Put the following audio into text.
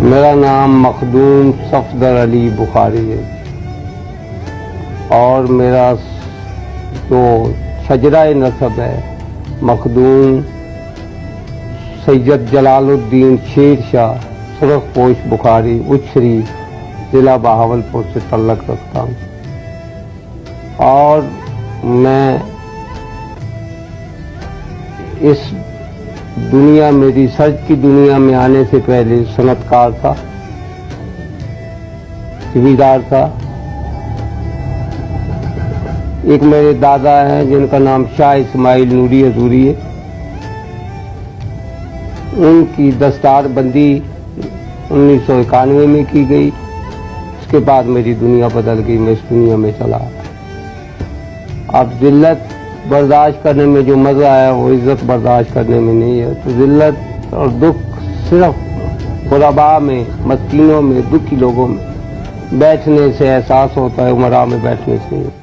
میرا نام مخدوم صفدر علی بخاری ہے اور میرا جو شجرہ نسب ہے مخدوم سید جلال الدین شیر شاہ سرخ پوش بخاری اچھری ضلع بہاولپور سے تعلق رکھتا ہوں، اور میں اس دنیا میں ریسرچ کی دنیا میں آنے سے پہلے صنعت کار تھا، زمیندار تھا۔ ایک میرے دادا ہیں جن کا نام شاہ اسماعیل نوری حضوری ہے، ان کی دستار بندی 1991 میں کی گئی۔ اس کے بعد میری دنیا بدل گئی، میں اس دنیا میں چلا۔ اب ذلت برداشت کرنے میں جو مزہ آیا وہ عزت برداشت کرنے میں نہیں ہے۔ تو ذلت اور دکھ صرف غرباء میں، مسکینوں میں، دکھی لوگوں میں بیٹھنے سے احساس ہوتا ہے، عمراء میں بیٹھنے سے نہیں۔